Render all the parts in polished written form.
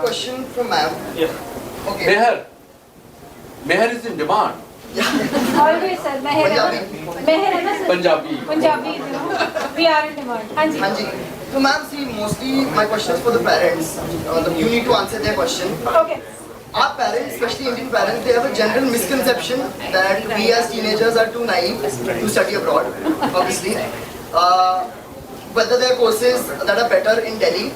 question from ma'am. Yes. Okay. Meher is in demand. Always sir, Meher है ना sir? Punjabi. Punjabi, you know, we are in demand. हाँ जी. Hanji. So ma'am, see, mostly my question is for the parents. You need to answer their question. Okay. Our parents, especially Indian parents, they have a general misconception that we as teenagers are too naive to study abroad, obviously. Whether there are courses that are better in Delhi.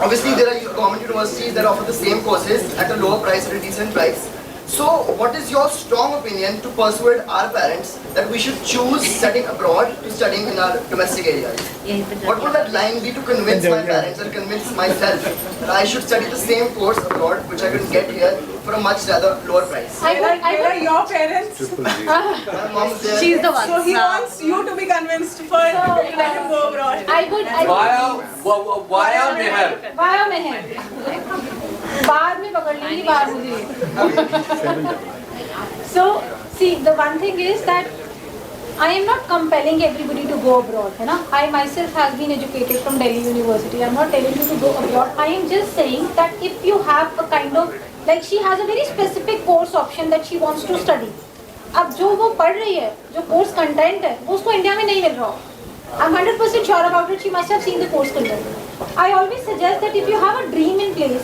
Obviously, there are government universities that offer the same courses at a lower price, at a decent price. So, what is your strong opinion to persuade our parents that we should choose studying abroad to studying in our domestic areas? What would that line be to convince my parents or convince myself that I should study the same course abroad, which I can get here for a much rather lower price? I Where are your parents? My mom's there. She's the one. So he wants you to be convinced for let him go abroad. I would. Why are Meher? Why are Meher? बाद में पकड़ लेंगी बाहर मुझे. So see, the one thing is that I am not compelling everybody to go abroad, है ना? I myself have been educated from Delhi University. I am not telling you to go abroad. I am just saying that if you have a kind of like she has a very specific course option that she wants to study. अब जो वो पढ़ रही है, जो course content है, वो उसको इंडिया में नहीं मिल रहा. I'm 100% sure about it. She must have seen the course content. I always suggest that if you have a dream in place,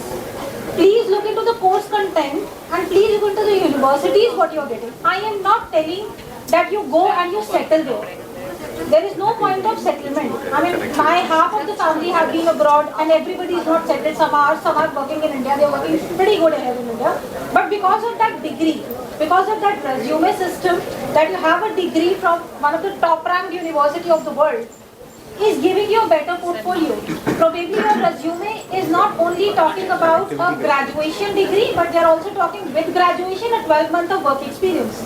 please look into the course content and please look into the universities what you are getting. I am not telling that you go and you settle there. There is no point of settlement. I mean, my half of the family have been abroad and everybody is not settled. Some are working in India. They are working pretty good ahead in India. But because of that degree, because of that resume system, that you have a degree from one of the top-ranked university of the world, is giving you a better portfolio. Probably your resume is not only talking about a graduation degree, but they are also talking with graduation a 12 month of work experience.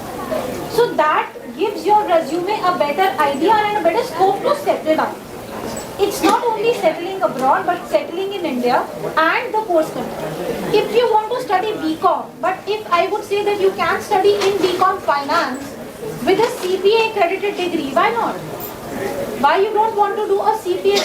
So that gives your resume a better idea and a better scope to settle down. It's not only settling abroad, but settling in India and the course content. If you want to study BCom, but if I would say that you can study in BCom finance with a CPA accredited degree, why not? Why you don't want to do a CPA?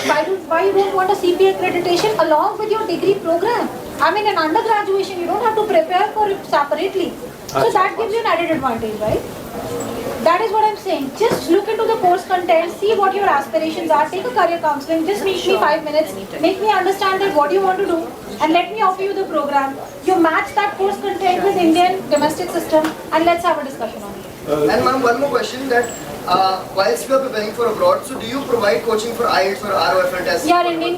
Why you don't want a CPA accreditation along with your degree program? I mean, in undergraduation, you don't have to prepare for it separately. So that gives you an added advantage, right? That is what I'm saying. Just look into the course content, see what your aspirations are, take a career counseling, just meet me 5 minutes, make me understand that what you want to do, and let me offer you the program. You match that course content with Indian domestic system, and let's have a discussion on it. And ma'am, one more question that whilst you are preparing for abroad, so do you provide coaching for IELTS or ROFL tests? यार Indian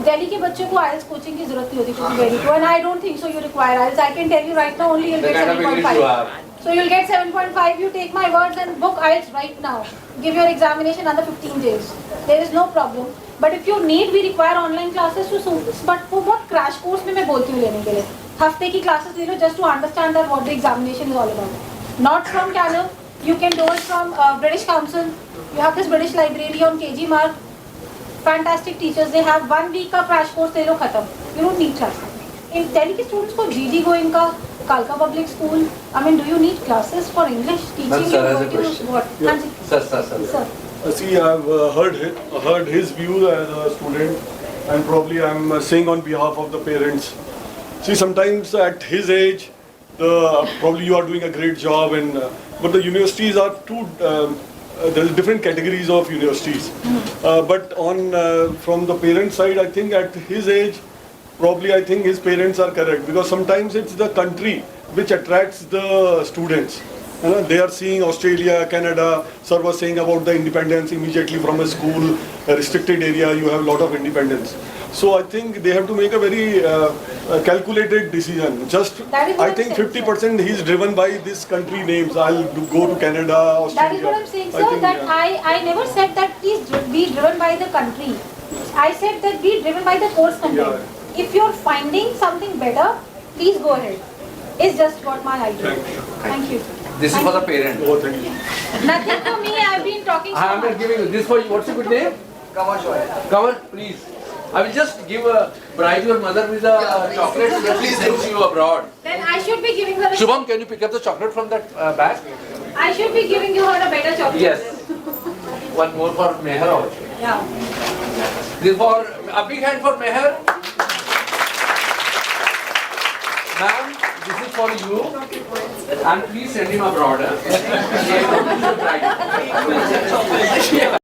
Delhi के बच्चों को IELTS coaching की जरूरत नहीं होती क्योंकि very true, and I don't think so you require IELTS. I can tell you right now only you'll get 7.5. So you'll get 7.5. You take my words and book IELTS right now. Give your examination under 15 days. There is no problem. But if you need, we require online classes to suit. But वो बहुत crash course में मैं बोलती हूँ लेने के लिए. हफ्ते की classes ले लो just to understand that what the examination is all about. Not from Canal. You can do it from British Council. You have this British library on KG Mark. Fantastic teachers. They have 1 week का crash course ले लो खत्म. You don't need classes. In Delhi के students को GG Goenka का Kalka Public School. I mean, do you need classes for English teaching? Sir, has a question. What? Yeah. Sir. Sir. See, I've heard his view as a student, and probably I'm saying on behalf of the parents. See, sometimes at his age, probably you are doing a great job, and but the universities are too. There's different categories of universities, but from the parent side, I think at his age, probably I think his parents are correct, because sometimes it's the country which attracts the students. You know, they are seeing Australia, Canada. Sir was saying about the independence immediately from a school, a restricted area, you have a lot of independence. So I think they have to make a very calculated decision. Just I think 50% he's driven by this country names. I'll go to Canada, Australia. That is what I'm saying, sir. I never said that be driven by the country. I said that be driven by the course content. Yeah. If you're finding something better, please go ahead. It's just what my idea. Thank you. This is for the parent. Oh, thank you. Nothing for me. I've been talking so I'm much. not giving you this for you. What's your good name? Kamal Joy. Kamal, please. I will just give a bribe your mother with a chocolate so that she sends you abroad. Then I should be giving her. Shubham, can you pick up the chocolate from that bag? I should be giving you her a better chocolate. Yes. One more for Meher also. Yeah. This for a big hand for Meher. Ma'am, this is for you. And please send him abroad. Huh?